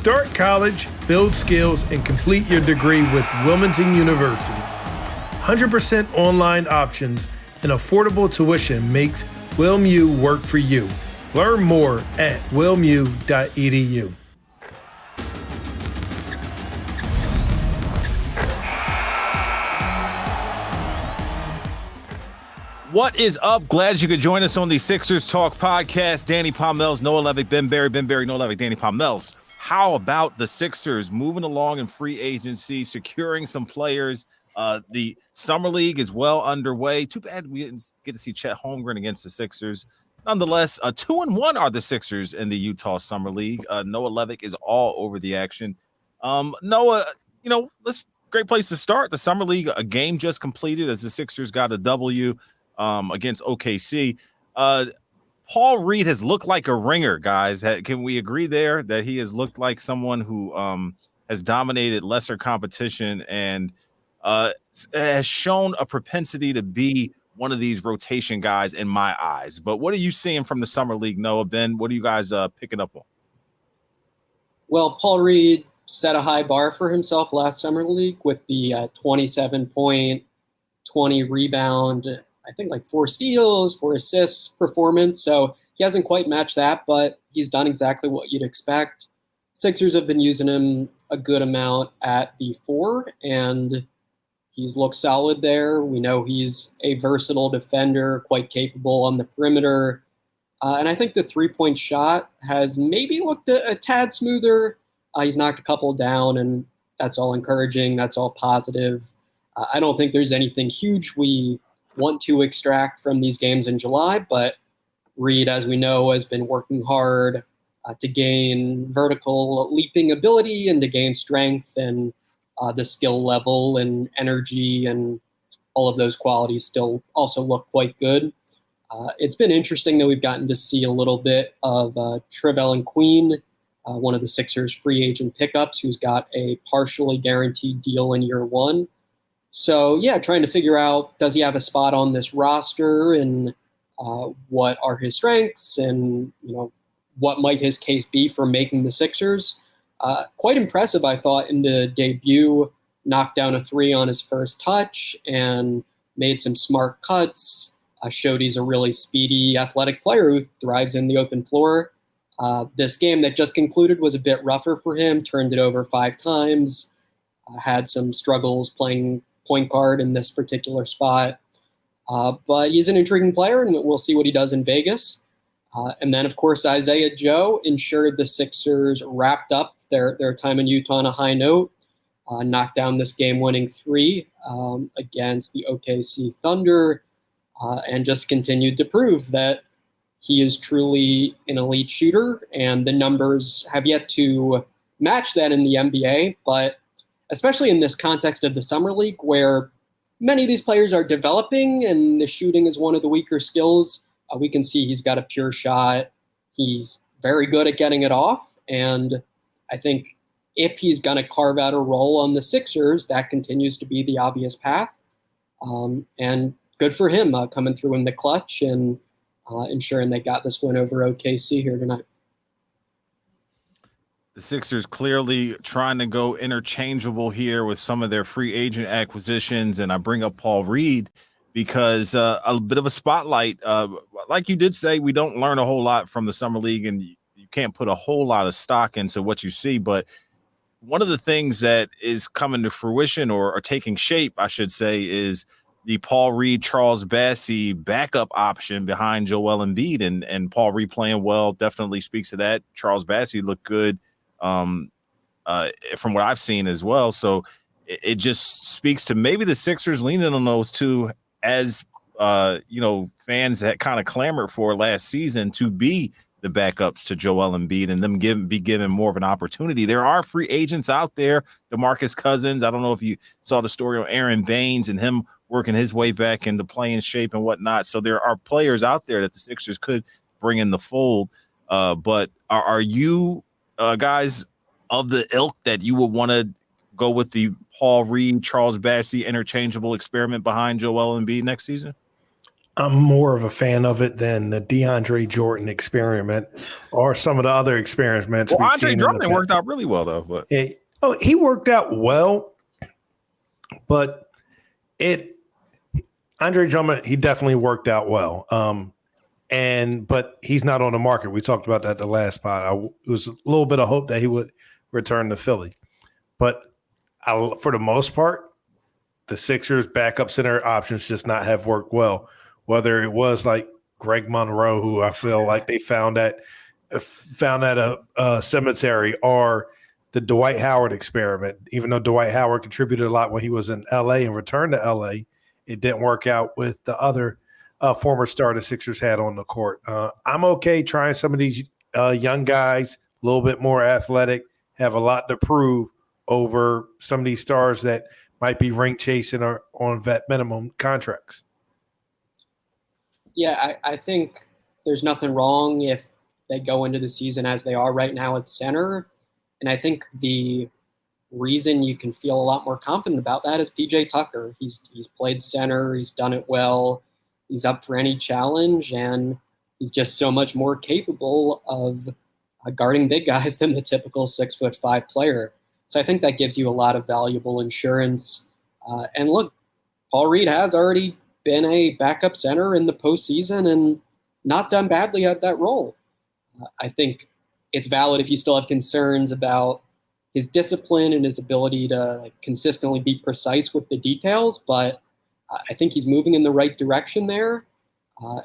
Start college, build skills, and complete your degree with Wilmington University. 100% online options and affordable tuition makes WilmU work for you. Learn more at wilmu.edu. What is up? Glad you could join us on the Sixers Talk podcast. Danny Pommells, Noah Levick, Ben Barry, Noah Levick, Danny Pommells. How about the Sixers moving along in free agency, securing some players? The Summer League is well underway. Too bad we didn't get to see Chet Holmgren against the Sixers. Nonetheless, 2-1 are the Sixers in the Utah Summer League. Noah Levick is all over the action. Noah, great place to start. The Summer League, a game just completed as the Sixers got a W against OKC. Paul Reed has looked like a ringer, guys. Can we agree there that he has looked like someone who has dominated lesser competition and has shown a propensity to be one of these rotation guys in my eyes? But what are you seeing from the Summer League, Noah? Ben, what are you guys picking up on? Well, Paul Reed set a high bar for himself last Summer League with the 27-point, 20 rebound, I think like 4 steals, 4 assists performance. So he hasn't quite matched that, but he's done exactly what you'd expect. Sixers have been using him a good amount at the 4, and he's looked solid there. We know he's a versatile defender, quite capable on the perimeter. And I think the 3-point shot has maybe looked a tad smoother. He's knocked a couple down, and that's all encouraging. That's all positive. I don't think there's anything huge we want to extract from these games in July, but Reed, as we know, has been working hard to gain vertical leaping ability and to gain strength, and the skill level and energy and all of those qualities still also look quite good. It's been interesting that we've gotten to see a little bit of Trevelyan Queen, one of the Sixers free agent pickups, who's got a partially guaranteed deal in year 1. So, yeah, trying to figure out, does he have a spot on this roster, and what are his strengths, and, what might his case be for making the Sixers? Quite impressive, I thought, in the debut. Knocked down a 3 on his first touch and made some smart cuts. Showed he's a really speedy, athletic player who thrives in the open floor. This game that just concluded was a bit rougher for him. Turned it over 5 times. Had some struggles playing point guard in this particular spot. But he's an intriguing player, and we'll see what he does in Vegas. And then, of course, Isaiah Joe ensured the Sixers wrapped up their time in Utah on a high note. Knocked down this game-winning 3 against the OKC Thunder, and just continued to prove that he is truly an elite shooter, and the numbers have yet to match that in the NBA, but especially in this context of the Summer League, where many of these players are developing and the shooting is one of the weaker skills, we can see he's got a pure shot. He's very good at getting it off, and I think if he's going to carve out a role on the Sixers, that continues to be the obvious path. And good for him coming through in the clutch and ensuring they got this win over OKC here tonight. The Sixers clearly trying to go interchangeable here with some of their free agent acquisitions. And I bring up Paul Reed because a bit of a spotlight. Like you did say, we don't learn a whole lot from the Summer League, and you can't put a whole lot of stock into what you see. But one of the things that is coming to fruition or taking shape, I should say, is the Paul Reed, Charles Bassey backup option behind Joel Embiid, and Paul Reed playing well definitely speaks to that. Charles Bassey looked good from what I've seen as well. So it just speaks to maybe the Sixers leaning on those two as, fans that kind of clamored for last season to be the backups to Joel Embiid and them be given more of an opportunity. There are free agents out there, DeMarcus Cousins. I don't know if you saw the story on Aaron Baines and him working his way back into playing shape and whatnot. So there are players out there that the Sixers could bring in the fold. But are you guys of the ilk that you would want to go with the Paul Reed, Charles Bassey interchangeable experiment behind Joel Embiid next season? I'm more of a fan of it than the DeAndre Jordan experiment or some of the other experiments Well, we've Andre seen in the Drummond past. worked out really well though, but He worked out well, but Andre Drummond, he definitely worked out well. But he's not on the market. We talked about that the last spot. It was a little bit of hope that he would return to Philly, but for the most part, the Sixers' backup center options just not have worked well. Whether it was like Greg Monroe, who I feel like they found at a cemetery, or the Dwight Howard experiment. Even though Dwight Howard contributed a lot when he was in L.A. and returned to L.A., it didn't work out with the other former star the Sixers had on the court. I'm okay trying some of these young guys, a little bit more athletic, have a lot to prove over some of these stars that might be ring chasing or on vet minimum contracts. Yeah, I think there's nothing wrong if they go into the season as they are right now at center. And I think the reason you can feel a lot more confident about that is PJ Tucker. He's played center, he's done it well, he's up for any challenge, and he's just so much more capable of guarding big guys than the typical 6'5" player. So I think that gives you a lot of valuable insurance. And look, Paul Reed has already been a backup center in the postseason and not done badly at that role. I think it's valid if you still have concerns about his discipline and his ability to consistently be precise with the details, but I think he's moving in the right direction there.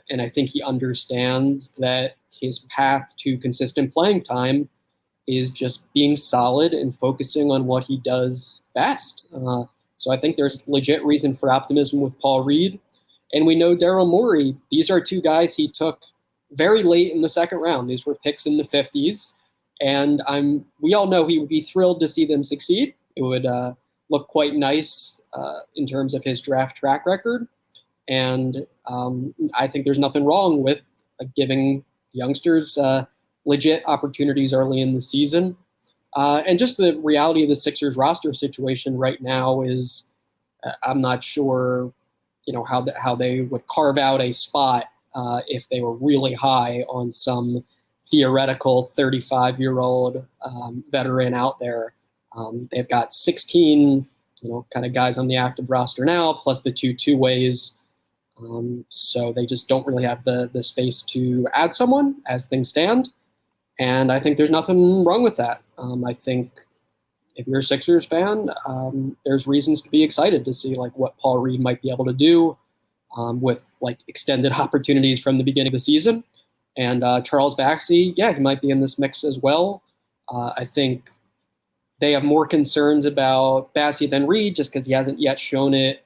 And I think he understands that his path to consistent playing time is just being solid and focusing on what he does best. So I think there's legit reason for optimism with Paul Reed. And we know Daryl Morey. These are two guys he took very late in the second round. These were picks in the 50s. And we all know he would be thrilled to see them succeed. It would look quite nice in terms of his draft track record. And I think there's nothing wrong with giving youngsters legit opportunities early in the season. And just the reality of the Sixers roster situation right now is I'm not sure, how they would carve out a spot if they were really high on some theoretical 35-year-old veteran out there. They've got 16, kind of guys on the active roster now, plus the two-ways. So they just don't really have the space to add someone as things stand. And I think there's nothing wrong with that. I think if you're a Sixers fan, there's reasons to be excited to see what Paul Reed might be able to do with extended opportunities from the beginning of the season. And Charles Baxey, he might be in this mix as well. I think they have more concerns about Baxey than Reed just because he hasn't yet shown it,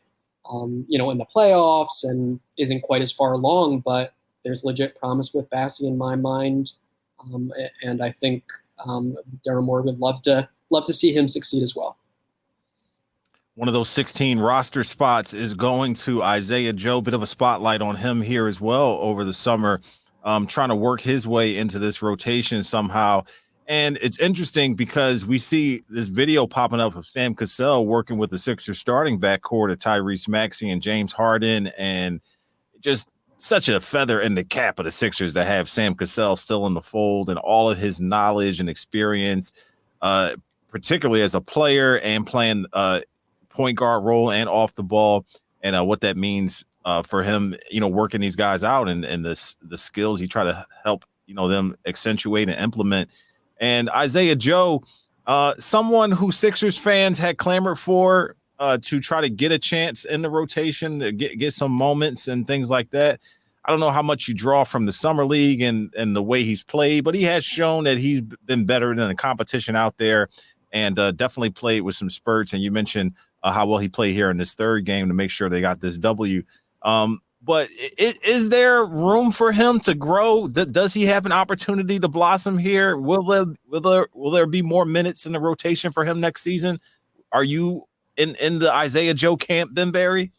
in the playoffs and isn't quite as far along. But there's legit promise with Baxey in my mind. And I think Daryl Morey would love to see him succeed as well. One of those 16 roster spots is going to Isaiah Joe. Bit of a spotlight on him here as well over the summer, trying to work his way into this rotation somehow. And it's interesting because we see this video popping up of Sam Cassell working with the Sixers starting backcourt of Tyrese Maxey and James Harden, and just such a feather in the cap of the Sixers to have Sam Cassell still in the fold and all of his knowledge and experience, particularly as a player and playing point guard role and off the ball, and what that means for him, working these guys out and the skills he try to help, them accentuate and implement. And Isaiah Joe, someone who Sixers fans had clamored for to try to get a chance in the rotation, to get some moments and things like that. I don't know how much you draw from the summer league and the way he's played, but he has shown that he's been better than the competition out there, and definitely played with some spurts. And you mentioned how well he played here in this third game to make sure they got this W. But is there room for him to grow? Does he have an opportunity to blossom here? Will there be more minutes in the rotation for him next season? Are you in the Isaiah Joe camp, Ben Barry?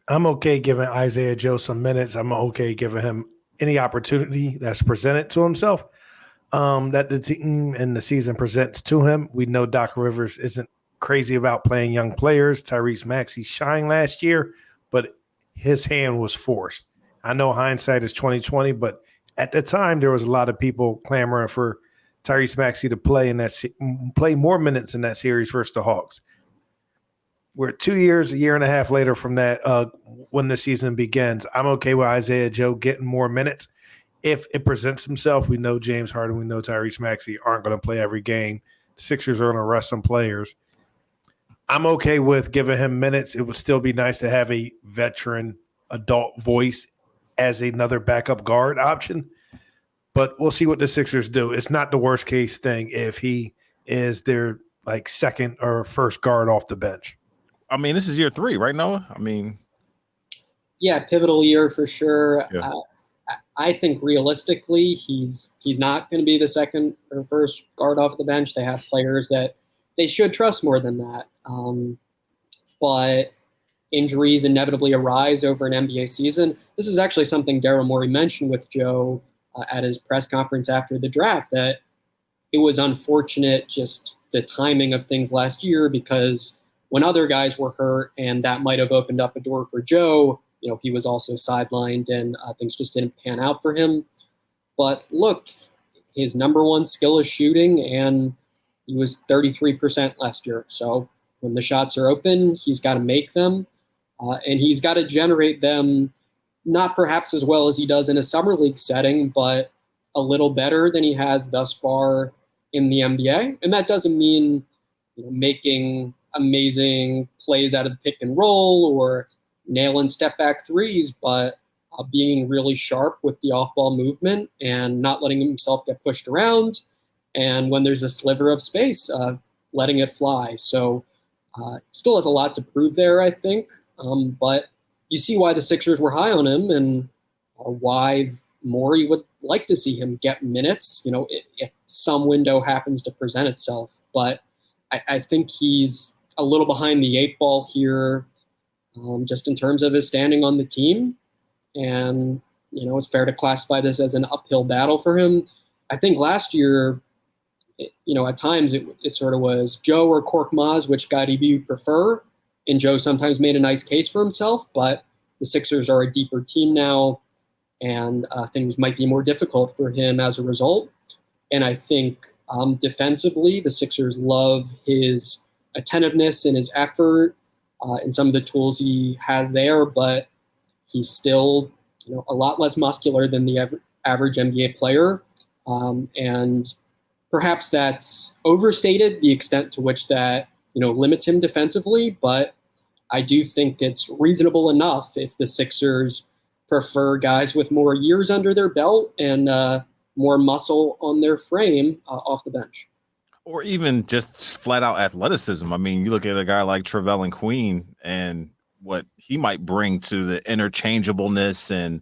I'm okay giving Isaiah Joe some minutes. I'm okay giving him any opportunity that's presented to himself, that the team and the season presents to him. We know Doc Rivers isn't crazy about playing young players. Tyrese Maxey shined last year, but his hand was forced. I know hindsight is 2020, but at the time there was a lot of people clamoring for Tyrese Maxey to play more minutes in that series versus the Hawks. We're 2 years, a year and a half later from that when the season begins. I'm okay with Isaiah Joe getting more minutes if it presents himself. We know James Harden, we know Tyrese Maxey aren't going to play every game. The Sixers are going to rest some players. I'm okay with giving him minutes. It would still be nice to have a veteran adult voice as another backup guard option. But we'll see what the Sixers do. It's not the worst case thing if he is their like second or first guard off the bench. I mean, this is year 3, right, Noah? I mean, yeah, pivotal year for sure. Yeah. I think realistically, he's not going to be the second or first guard off the bench. They have players that they should trust more than that. But injuries inevitably arise over an NBA season. This is actually something Daryl Morey mentioned with Joe at his press conference after the draft, that it was unfortunate just the timing of things last year, because when other guys were hurt and that might have opened up a door for Joe, he was also sidelined and things just didn't pan out for him. But look, his number one skill is shooting, and he was 33% last year. So when the shots are open, he's got to make them, and he's got to generate them, not perhaps as well as he does in a summer league setting, but a little better than he has thus far in the NBA. And that doesn't mean making amazing plays out of the pick and roll or nailing step back threes, but being really sharp with the off-ball movement and not letting himself get pushed around. And when there's a sliver of space, letting it fly. So still has a lot to prove there, I think. But you see why the Sixers were high on him and why Morey would like to see him get minutes, if some window happens to present itself. But I think he's a little behind the 8 ball here, just in terms of his standing on the team. And, it's fair to classify this as an uphill battle for him. I think last year, at times it sort of was Joe or Korkmaz, which guy do you prefer? And Joe sometimes made a nice case for himself, but the Sixers are a deeper team now, and things might be more difficult for him as a result. And I think defensively, the Sixers love his attentiveness and his effort and some of the tools he has there, but he's still a lot less muscular than the average NBA player. And perhaps that's overstated, the extent to which that limits him defensively, but I do think it's reasonable enough if the Sixers prefer guys with more years under their belt and more muscle on their frame off the bench. Or even just flat out athleticism. I mean, you look at a guy like Trevelyan Queen and what he might bring to the interchangeableness and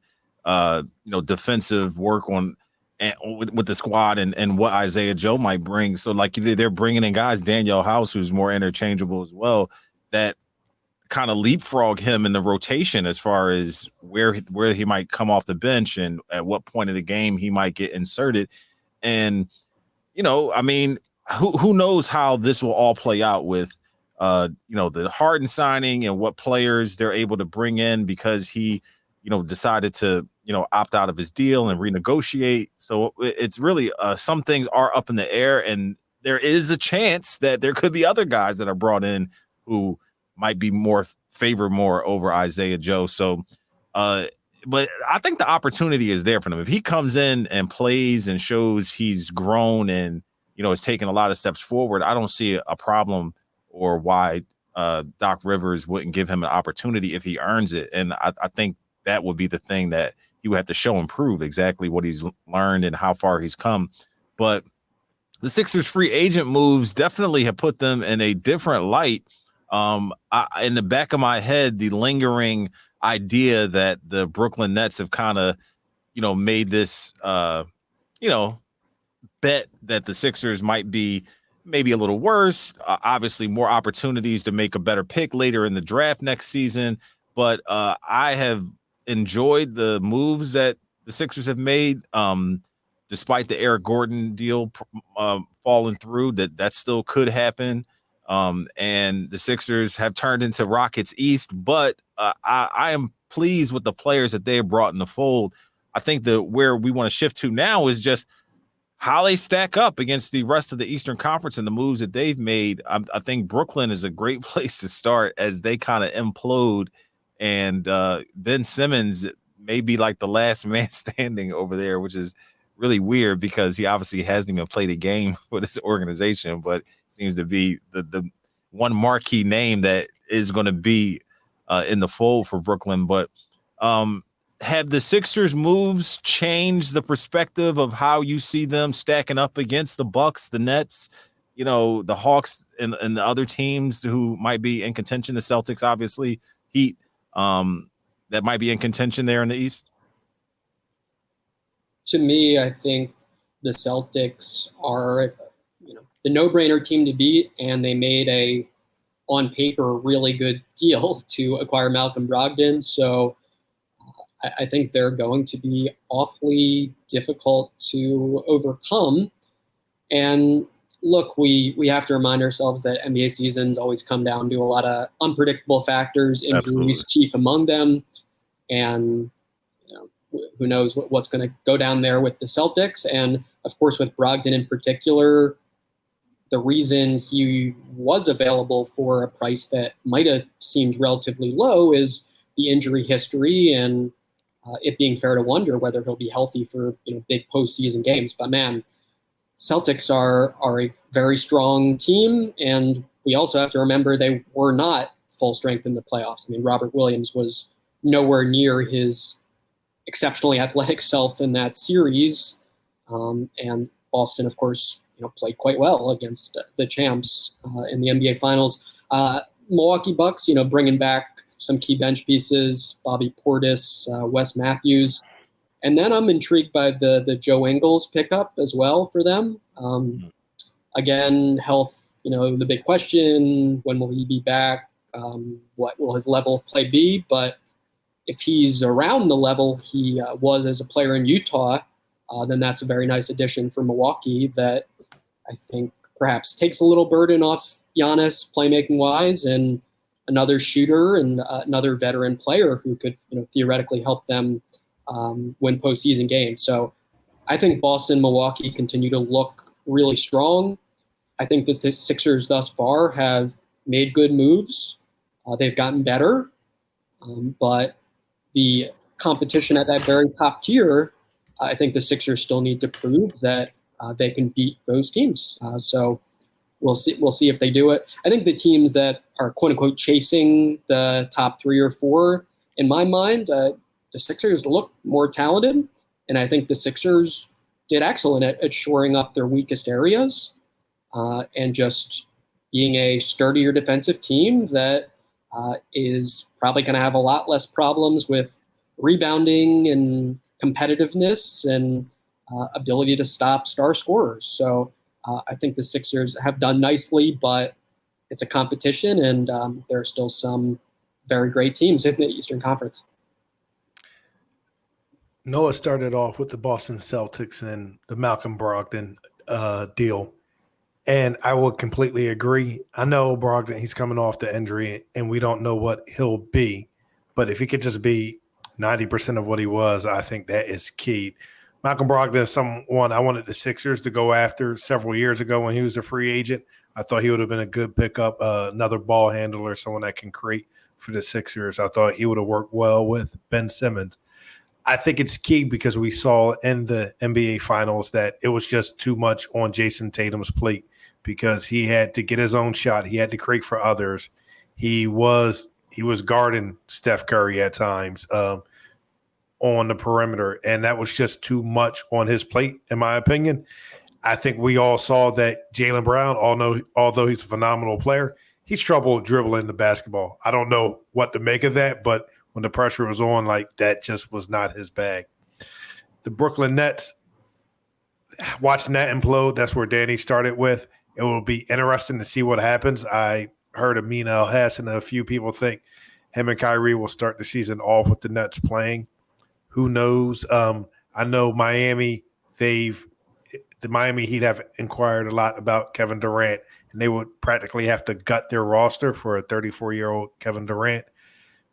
defensive work on and with the squad and what Isaiah Joe might bring. So like they're bringing in guys, Daniel House, who's more interchangeable as well, that kind of leapfrog him in the rotation as far as where he might come off the bench and at what point of the game he might get inserted. And, I mean, who knows how this will all play out with, the Harden signing and what players they're able to bring in because he, decided to, opt out of his deal and renegotiate. So it's really some things are up in the air, and there is a chance that there could be other guys that are brought in who might be favor more over Isaiah Joe. So, but I think the opportunity is there for him. If he comes in and plays and shows he's grown and, has taken a lot of steps forward, I don't see a problem or why Doc Rivers wouldn't give him an opportunity if he earns it. And I think that would be the thing that he would have to show and prove exactly what he's learned and how far he's come. But the Sixers free agent moves definitely have put them in a different light. In the back of my head, the lingering idea that the Brooklyn Nets have kind of, made this, bet that the Sixers might be maybe a little worse. Obviously, more opportunities to make a better pick later in the draft next season. But I have enjoyed the moves that the Sixers have made, despite the Eric Gordon deal falling through. That still could happen. And the Sixers have turned into Rockets East, but I am pleased with the players that they have brought in the fold. I think where we want to shift to now is just how they stack up against the rest of the Eastern Conference and the moves that they've made. I think Brooklyn is a great place to start as they kind of implode, and Ben Simmons may be like the last man standing over there, which is really weird because he obviously hasn't even played a game for this organization, but seems to be the one marquee name that is going to be in the fold for Brooklyn. But have the Sixers moves changed the perspective of how you see them stacking up against the Bucks, the Nets, the Hawks and the other teams who might be in contention, the Celtics, obviously, Heat, that might be in contention there in the East? To me, I think the Celtics are, the no-brainer team to beat, and they made a, on paper, really good deal to acquire Malcolm Brogdon. So I think they're going to be awfully difficult to overcome. And look, we have to remind ourselves that NBA seasons always come down to a lot of unpredictable factors, injuries Absolutely. chief among them. And who knows what's going to go down there with the Celtics. And of course, with Brogdon in particular, the reason he was available for a price that might have seemed relatively low is the injury history and it being fair to wonder whether he'll be healthy for big postseason games. But man, Celtics are a very strong team, and we also have to remember they were not full strength in the playoffs. I mean, Robert Williams was nowhere near his exceptionally athletic self in that series, and Boston, of course, played quite well against the champs in the NBA Finals. Milwaukee Bucks, bringing back some key bench pieces, Bobby Portis, Wes Matthews. And then I'm intrigued by the Joe Ingles pickup as well for them. Again, health, the big question, when will he be back? What will his level of play be? But if he's around the level he was as a player in Utah, then that's a very nice addition for Milwaukee that I think perhaps takes a little burden off Giannis playmaking-wise, and another shooter and another veteran player who could theoretically help them win postseason games. So I think Boston, Milwaukee continue to look really strong. I think the Sixers thus far have made good moves. They've gotten better, but the competition at that very top tier, I think the Sixers still need to prove that they can beat those teams. So we'll see if they do it. I think the teams that are quote unquote chasing the top 3 or 4, in my mind, the Sixers look more talented, and I think the Sixers did excellent at shoring up their weakest areas and just being a sturdier defensive team that is probably going to have a lot less problems with rebounding and competitiveness and ability to stop star scorers. So I think the Sixers have done nicely, but it's a competition, and there are still some very great teams in the Eastern Conference. Noah started off with the Boston Celtics and the Malcolm Brogdon deal, and I would completely agree. I know Brogdon, he's coming off the injury, and we don't know what he'll be, but if he could just be 90% of what he was, I think that is key. Malcolm Brogdon is someone I wanted the Sixers to go after several years ago when he was a free agent. I thought he would have been a good pickup, another ball handler, someone that can create for the Sixers. I thought he would have worked well with Ben Simmons. I think it's key because we saw in the NBA Finals that it was just too much on Jason Tatum's plate because he had to get his own shot. He had to create for others. He was guarding Steph Curry at times on the perimeter, and that was just too much on his plate, in my opinion. I think we all saw that Jaylen Brown, although he's a phenomenal player, he's trouble dribbling the basketball. I don't know what to make of that, but when the pressure was on, like that just was not his bag. The Brooklyn Nets, watching that implode, that's where Danny started with. It will be interesting to see what happens. I heard Amina El-Hess and a few people think him and Kyrie will start the season off with the Nets playing. Who knows? I know Miami, the Miami Heat have inquired a lot about Kevin Durant, and they would practically have to gut their roster for a 34-year-old Kevin Durant.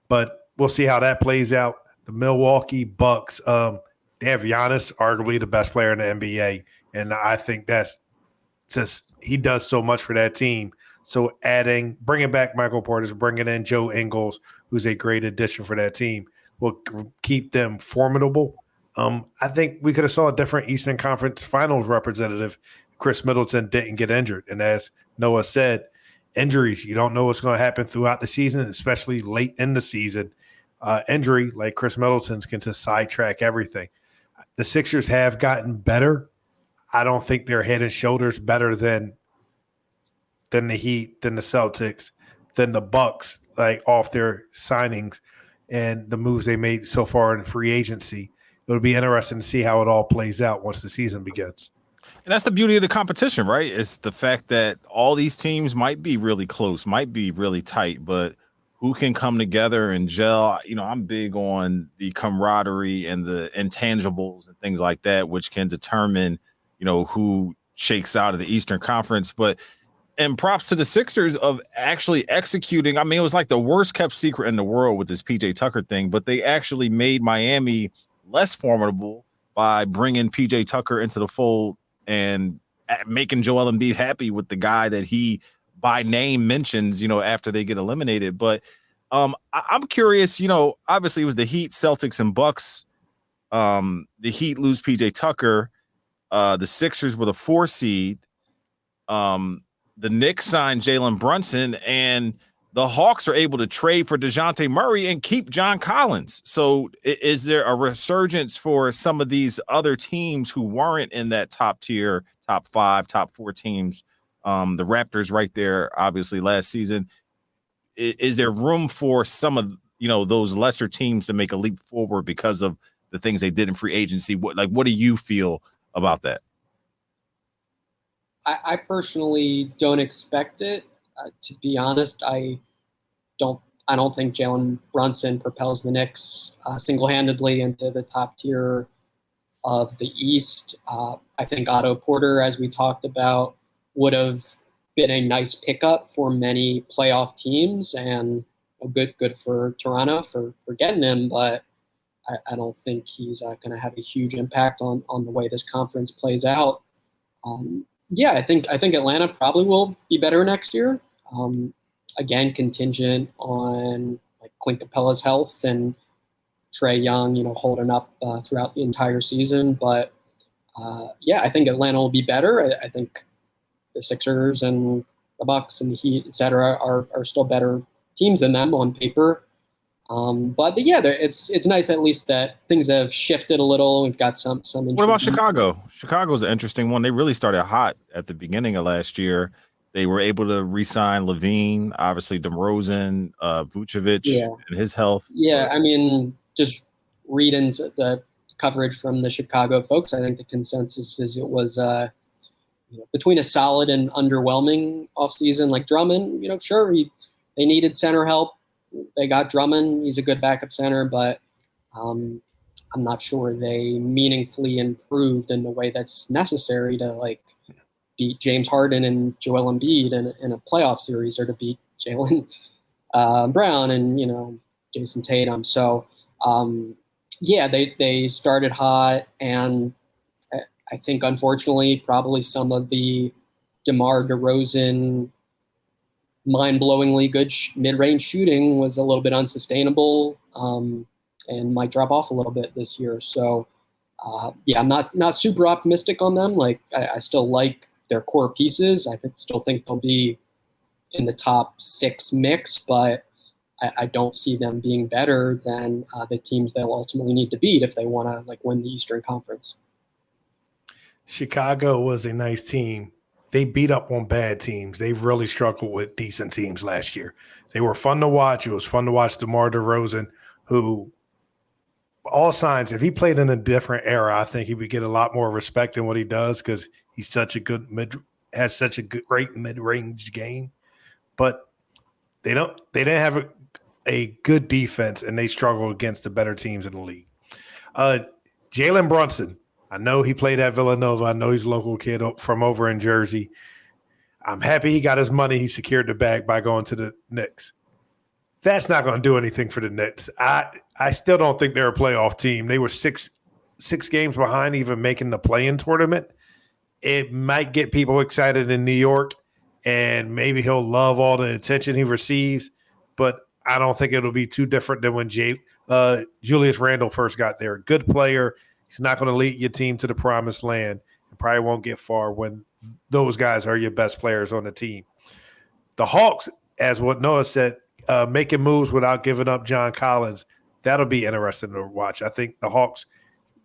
But we'll see how that plays out. The Milwaukee Bucks, they have Giannis, arguably the best player in the NBA, and I think that's just he does so much for that team. So bringing back Michael Porter, bringing in Joe Ingles, who's a great addition for that team, will keep them formidable. I think we could have saw a different Eastern Conference Finals representative. Chris Middleton didn't get injured, and as Noah said, injuries, you don't know what's going to happen throughout the season, especially late in the season. Injury like Chris Middleton's can just sidetrack everything. The Sixers have gotten better. I don't think they're head and shoulders better than the Heat, than the Celtics, than the Bucks, like off their signings and the moves they made so far in free agency. It'll be interesting to see how it all plays out once the season begins. And that's the beauty of the competition, right? It's the fact that all these teams might be really close, might be really tight, but who can come together and gel? You know, I'm big on the camaraderie and the intangibles and things like that, which can determine, you know, who shakes out of the Eastern Conference. And props to the Sixers of actually executing. I mean, it was like the worst kept secret in the world with this PJ Tucker thing, but they actually made Miami less formidable by bringing PJ Tucker into the fold and making Joel Embiid happy with the guy that he by name mentions, you know, after they get eliminated. But I'm curious, you know, obviously it was the Heat, Celtics, and Bucks. The Heat lose PJ Tucker. The Sixers were the 4 seed. The Knicks signed Jalen Brunson, and the Hawks are able to trade for DeJounte Murray and keep John Collins. So is there a resurgence for some of these other teams who weren't in that top tier, top 5, top 4 teams? The Raptors right there, obviously, last season. Is there room for some of, you know, those lesser teams to make a leap forward because of the things they did in free agency? What do you feel about that? I personally don't expect it. To be honest, I don't think Jalen Brunson propels the Knicks single-handedly into the top tier of the East. I think Otto Porter, as we talked about, would have been a nice pickup for many playoff teams, and good for Toronto for getting him. But I don't think he's going to have a huge impact on the way this conference plays out. Yeah, I think Atlanta probably will be better next year. Again, contingent on like Clint Capella's health and Trae Young, you know, holding up throughout the entire season. But yeah, I think Atlanta will be better. I think the Sixers and the Bucks and the Heat, et cetera, are still better teams than them on paper. But yeah, it's nice at least that things have shifted a little. We've got some. What about Chicago? Chicago's an interesting one. They really started hot at the beginning of last year. They were able to re-sign Levine, obviously DeRozan, Vucevic, and his health. Yeah, I mean, just reading the coverage from the Chicago folks, I think the consensus is it was between a solid and underwhelming offseason. Like Drummond, you know, sure, they needed center help. They got Drummond. He's a good backup center, but I'm not sure they meaningfully improved in the way that's necessary to like beat James Harden and Joel Embiid in a playoff series, or to beat Jaylen Brown and, you know, Jason Tatum. So yeah, they started hot, and I think unfortunately probably some of the DeMar DeRozan mind-blowingly good mid-range shooting was a little bit unsustainable and might drop off a little bit this year. So yeah, I'm not super optimistic on them. Like I still like their core pieces. Still think they'll be in the top 6 mix, but I don't see them being better than the teams they'll ultimately need to beat if they want to like win the Eastern Conference. Chicago was a nice team. They beat up on bad teams. They've really struggled with decent teams last year. They were fun to watch. It was fun to watch DeMar DeRozan, who all signs, if he played in a different era, I think he would get a lot more respect than what he does because he's such a good has such a great mid-range game. But they didn't have a good defense, and they struggle against the better teams in the league. Jalen Brunson, I know he played at Villanova. I know he's a local kid from over in Jersey. I'm happy he got his money. He secured the bag by going to the Knicks. That's not going to do anything for the Nets. I still don't think they're a playoff team. They were six games behind even making the play-in tournament. It might get people excited in New York, and maybe he'll love all the attention he receives, but I don't think it'll be too different than when Julius Randle first got there. Good player. He's not going to lead your team to the promised land and probably won't get far when those guys are your best players on the team. The Hawks, as what Noah said, making moves without giving up John Collins, that'll be interesting to watch. I think the Hawks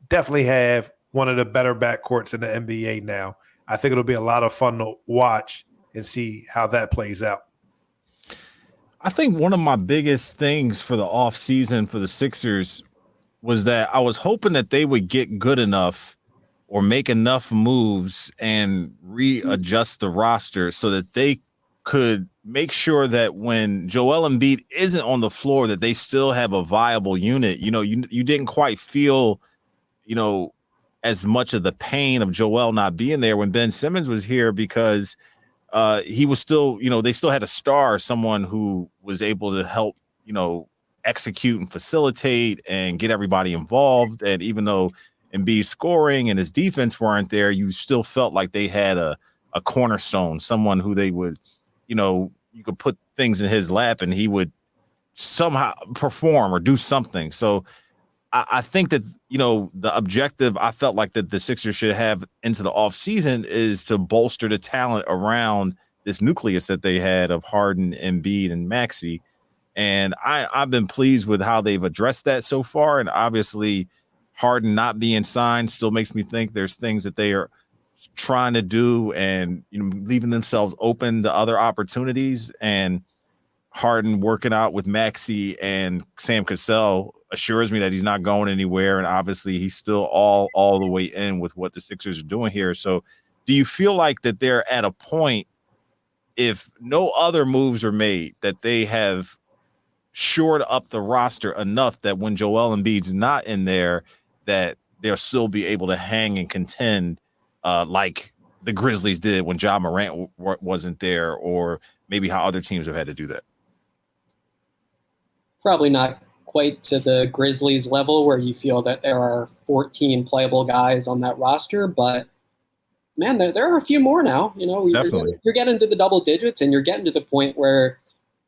definitely have one of the better backcourts in the NBA now. I think it'll be a lot of fun to watch and see how that plays out. I think one of my biggest things for the offseason for the Sixers was that I was hoping that they would get good enough or make enough moves and readjust the roster so that they could make sure that when Joel Embiid isn't on the floor, that they still have a viable unit. You know, you didn't quite feel, as much of the pain of Joel not being there when Ben Simmons was here because he was still, they still had a star, someone who was able to help, execute and facilitate and get everybody involved. And even though Embiid's scoring and his defense weren't there, you still felt like they had a cornerstone, someone who they would, you could put things in his lap and he would somehow perform or do something. So I think that, the objective I felt like that the Sixers should have into the offseason is to bolster the talent around this nucleus that they had of Harden, Embiid, and Maxey. And I've been pleased with how they've addressed that so far. And obviously Harden not being signed still makes me think there's things that they are trying to do and leaving themselves open to other opportunities. And Harden working out with Maxey and Sam Cassell assures me that he's not going anywhere. And obviously he's still all the way in with what the Sixers are doing here. So do you feel like that they're at a point, if no other moves are made, that they have shored up the roster enough that when Joel Embiid's not in there, that they'll still be able to hang and contend like the Grizzlies did when Ja Morant wasn't there, or maybe how other teams have had to do that? Probably not quite to the Grizzlies level where you feel that there are 14 playable guys on that roster, but man, there are a few more now. You're getting to the double digits, and you're getting to the point where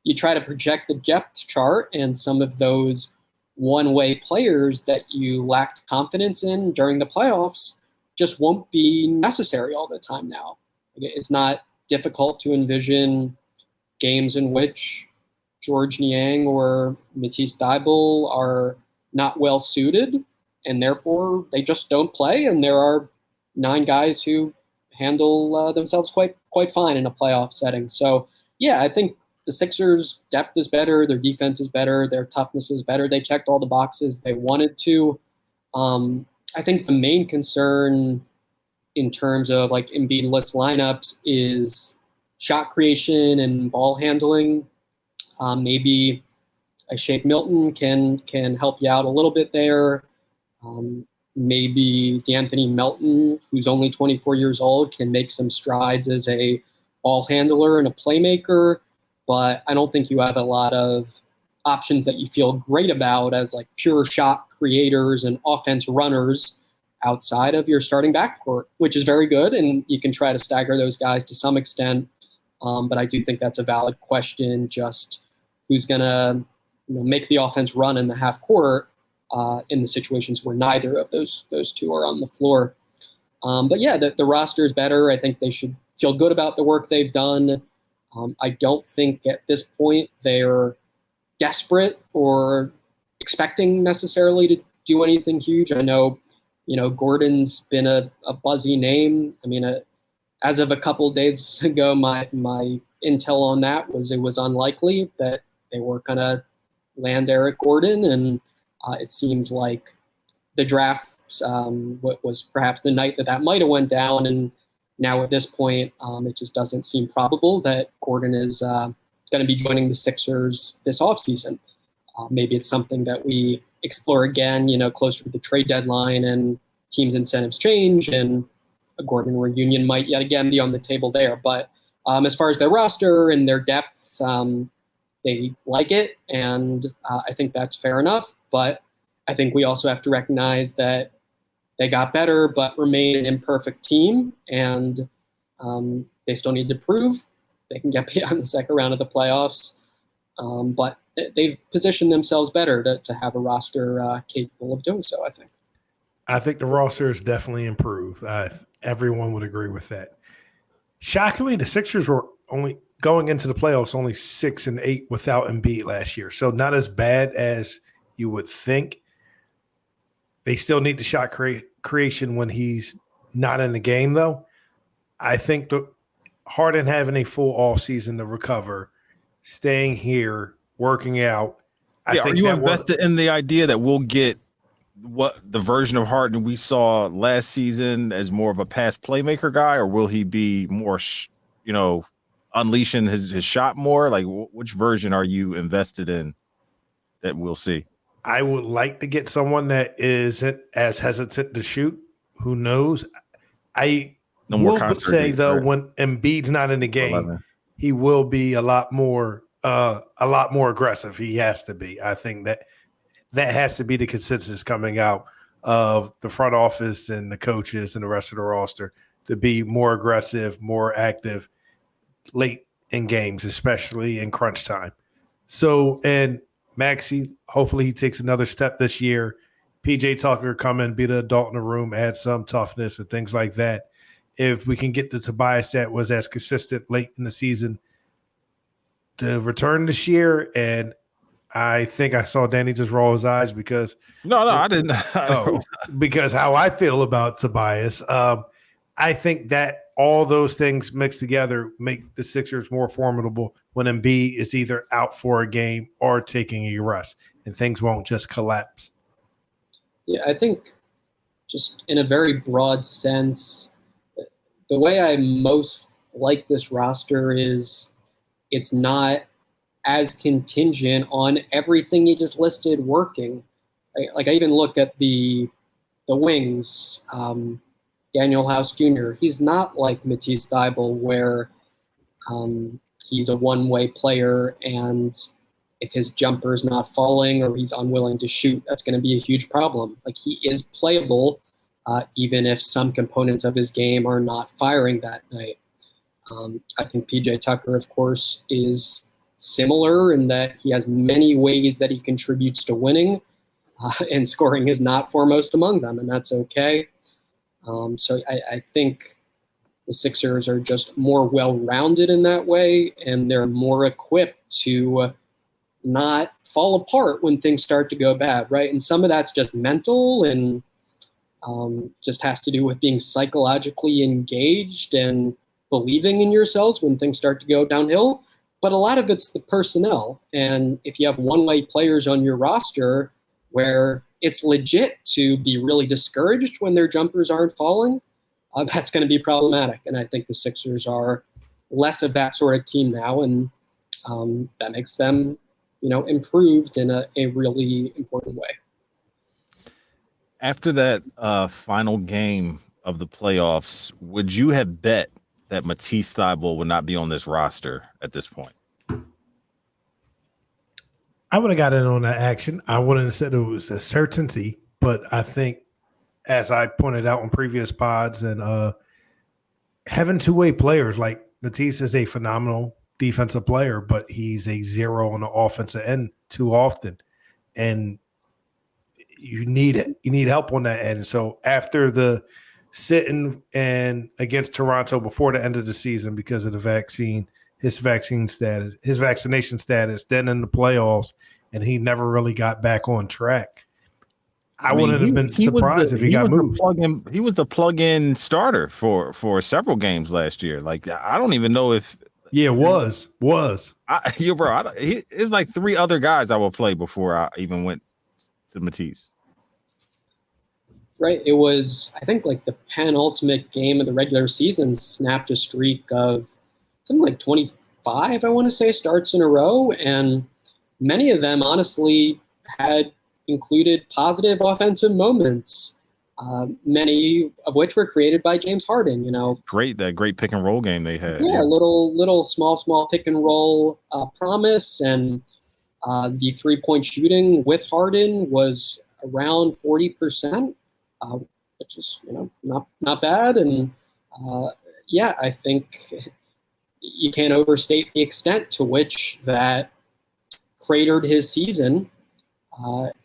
you try to project the depth chart, and some of those one-way players that you lacked confidence in during the playoffs just won't be necessary all the time now. It's not difficult to envision games in which George Niang or Matisse Thybulle are not well suited, and therefore they just don't play. And there are 9 guys who handle themselves quite fine in a playoff setting. So, yeah, I think the Sixers' depth is better, their defense is better, their toughness is better. They checked all the boxes they wanted to. I think the main concern in terms of like Embiid-less lineups is shot creation and ball handling. Maybe a Shake Milton can help you out a little bit there. Maybe D'Anthony Melton, who's only 24 years old, can make some strides as a ball handler and a playmaker. But I don't think you have a lot of options that you feel great about as like pure shot creators and offense runners outside of your starting backcourt, which is very good. And you can try to stagger those guys to some extent. But I do think that's a valid question, just who's going to make the offense run in the half court in the situations where neither of those two are on the floor. But yeah, the roster is better. I think they should feel good about the work they've done. I don't think at this point they're desperate or expecting necessarily to do anything huge. I know, Gordon's been a buzzy name. I mean, as of a couple of days ago, my intel on that was it was unlikely that they were going to land Eric Gordon. And it seems like the draft was perhaps the night that might have went down. And now at this point, it just doesn't seem probable that Gordon is going to be joining the Sixers this offseason. Maybe it's something that we explore again, closer to the trade deadline and teams' incentives change, and a Gordon reunion might yet again be on the table there. But as far as their roster and their depth, they like it, and I think that's fair enough. But I think we also have to recognize that they got better, but remain an imperfect team, and they still need to prove they can get beyond the second round of the playoffs. But they've positioned themselves better to have a roster capable of doing so, I think. I think the roster is definitely improved. Everyone would agree with that. Shockingly, the Sixers were only going into the playoffs only 6-8 without Embiid last year. So not as bad as you would think. They still need the shot creation when he's not in the game, though. I think Harden having a full offseason to recover, staying here, working out. Are you invested in the idea that we'll get what the version of Harden we saw last season as more of a pass playmaker guy, or will he be more, unleashing his shot more? Like, which version are you invested in that we'll see? I would like to get someone that isn't as hesitant to shoot. Who knows? I will say, though, when Embiid's not in the game, he will be a lot more aggressive. He has to be. I think that has to be the consensus coming out of the front office and the coaches and the rest of the roster, to be more aggressive, more active late in games, especially in crunch time. So, and Maxey, hopefully he takes another step this year. PJ Tucker come in, be the adult in the room, add some toughness and things like that. If we can get the Tobias that was as consistent late in the season to return this year, and I think I saw Danny just roll his eyes because I didn't. Because how I feel about Tobias. I think that all those things mixed together make the Sixers more formidable when Embiid is either out for a game or taking a rest, and things won't just collapse. Yeah, I think just in a very broad sense, the way I most like this roster is it's not as contingent on everything you just listed working. I even look at the wings, Daniel House Jr. He's not like Matisse Thybulle, where he's a one-way player, and if his jumper's not falling or he's unwilling to shoot, that's going to be a huge problem. Like, he is playable, even if some components of his game are not firing that night. I think PJ Tucker, of course, is similar in that he has many ways that he contributes to winning, and scoring is not foremost among them, and that's okay. So I think the Sixers are just more well-rounded in that way, and they're more equipped to not fall apart when things start to go bad, right? And some of that's just mental and just has to do with being psychologically engaged and believing in yourselves when things start to go downhill. But a lot of it's the personnel. And if you have one-way players on your roster where it's legit to be really discouraged when their jumpers aren't falling, that's going to be problematic. And I think the Sixers are less of that sort of team now, and that makes them, improved in a really important way. After that final game of the playoffs, would you have bet that Matisse Thybulle would not be on this roster at this point? I would have got in on that action. I wouldn't have said it was a certainty, but I think, as I pointed out on previous pods, and having two-way players, like Matisse is a phenomenal defensive player, but he's a zero on the offensive end too often, and you need it. You need help on that end. So after the sitting and against Toronto before the end of the season because of the vaccine, his vaccination status, then in the playoffs, and he never really got back on track. I wouldn't have been surprised if he got moved. He was the plug-in starter for several games last year. Like, I don't even know if. Yeah, was. It's like three other guys I will play before I even went to Matisse. Right. It was, I think, like the penultimate game of the regular season snapped a streak of something like 25, I want to say, starts in a row. And many of them, honestly, had included positive offensive moments. many of which were created by James Harden. That great pick and roll game they had. Yeah, little small pick and roll promise, and the 3-point shooting with Harden was around 40%, which is not bad. And I think you can't overstate the extent to which that cratered his season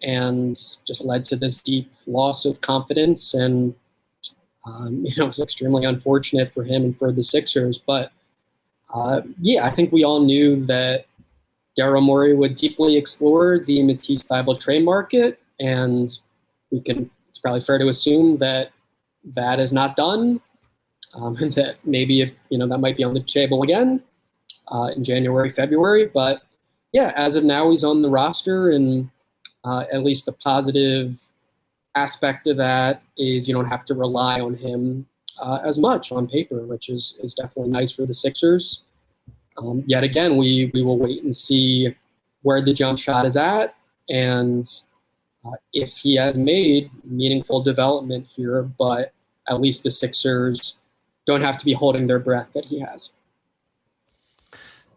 and just led to this deep loss of confidence. And it's extremely unfortunate for him and for the Sixers. But I think we all knew that Daryl Morey would deeply explore the Matisse Thybulle trade market, and it's probably fair to assume that is not done, and that maybe if that might be on the table again in January, February. But as of now, he's on the roster, and at least the positive aspect of that is you don't have to rely on him as much on paper, which is definitely nice for the Sixers. Yet again, we will wait and see where the jump shot is at, and if he has made meaningful development here. But at least the Sixers don't have to be holding their breath that he has.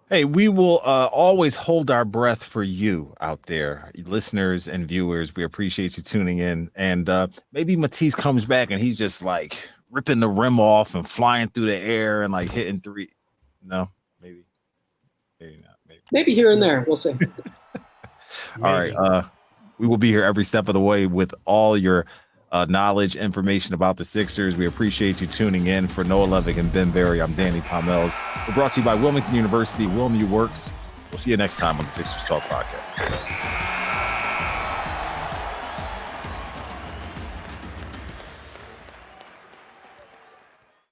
Hey, we will always hold our breath for you out there, listeners and viewers. We appreciate you tuning in. And maybe Matisse comes back and he's just like ripping the rim off and flying through the air and like hitting three. No, maybe not. Maybe here and there. We'll see. All right. We will be here every step of the way with all your knowledge, information about the Sixers. We appreciate you tuning in. For Noah Levick and Ben Berry, I'm Danny Pommells. We're brought to you by Wilmington University. Wilmu Works. We'll see you next time on the Sixers Talk Podcast.